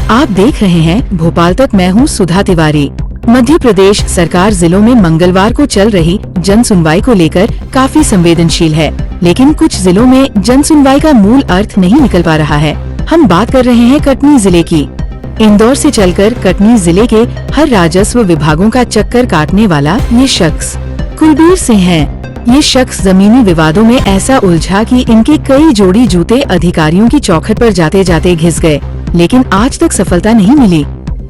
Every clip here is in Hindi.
आप देख रहे हैं भोपाल तक। मैं हूं सुधा तिवारी। मध्य प्रदेश सरकार जिलों में मंगलवार को चल रही जन सुनवाई को लेकर काफी संवेदनशील है, लेकिन कुछ जिलों में जन सुनवाई का मूल अर्थ नहीं निकल पा रहा है। हम बात कर रहे हैं कटनी जिले की। इंदौर से चलकर कटनी जिले के हर राजस्व विभागों का चक्कर काटने वाला ये शख्स कुलबीर सिंह है। ये शख्स जमीनी विवादों में ऐसा उलझा कि इनके कई जोड़ी जूते अधिकारियों की चौखट पर जाते जाते घिस गए, लेकिन आज तक सफलता नहीं मिली।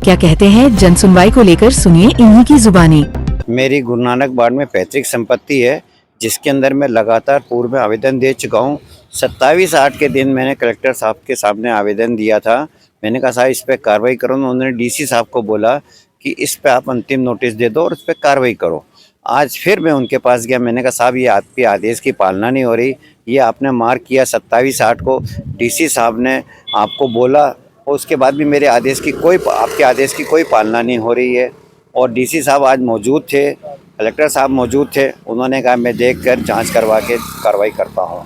क्या कहते हैं जन सुनवाई को लेकर, सुनिए इन्हीं की जुबानी। मेरी गुरु नानक बाग में पैतृक संपत्ति है, जिसके अंदर मैं लगातार पूर्व में आवेदन दे चुका हूँ। 27/8 के दिन मैंने कलेक्टर साहब के सामने आवेदन दिया था। मैंने कहा साहब इस पर कार्रवाई करो। उन्होंने डीसी साहब को बोला कि इस पे आप अंतिम नोटिस दे दो और इस पर कार्रवाई करो। आज फिर मैं उनके पास गया। मैंने कहा साहब ये आपके आदेश की पालना नहीं हो रही, ये आपने मार्क किया 27/8 को, डीसी साहब ने आपको बोला और उसके बाद भी मेरे आदेश की आपके आदेश की कोई पालना नहीं हो रही है। और डीसी साहब आज मौजूद थे, कलेक्टर साहब मौजूद थे। उन्होंने कहा मैं देखकर जांच करवा के कार्रवाई करता हूँ।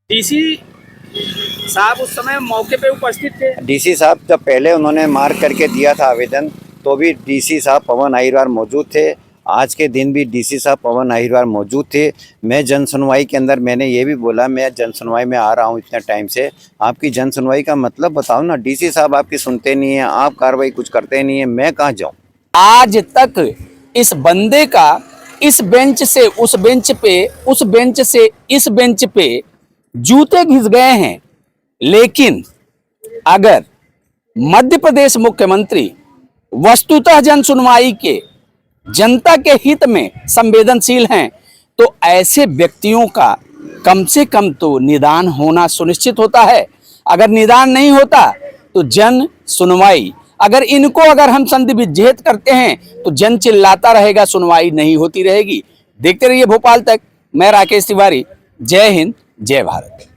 डीसी साहब उस समय मौके पे उपस्थित थे। डीसी साहब जब पहले उन्होंने मार्क करके दिया था आवेदन, तो भी डीसी साहब पवन अहिरवार मौजूद थे। आज के दिन भी डीसी साहब पवन अहिरवार मौजूद थे। मैं जन सुनवाई के अंदर मैंने ये भी बोला मैं जन सुनवाई में आ रहा हूँ इतने टाइम से, आपकी जन सुनवाई का मतलब बताओ ना। डीसी साहब आपकी सुनते नहीं है, आप कार्रवाई कुछ करते नहीं है, मैं कहाँ जाऊँ। आज तक इस बंदे का इस बेंच से उस बेंच पे, उस बेंच से इस बेंच पे जूते घिस गए हैं। लेकिन अगर मध्य प्रदेश मुख्यमंत्री वस्तुतः जन सुनवाई के, जनता के हित में संवेदनशील हैं, तो ऐसे व्यक्तियों का कम से कम तो निदान होना सुनिश्चित होता है। अगर निदान नहीं होता तो जन सुनवाई, अगर हम संधि विच्छेद करते हैं तो जन चिल्लाता रहेगा, सुनवाई नहीं होती रहेगी। देखते रहिए भोपाल तक। मैं राकेश तिवारी। जय हिंद, जय भारत।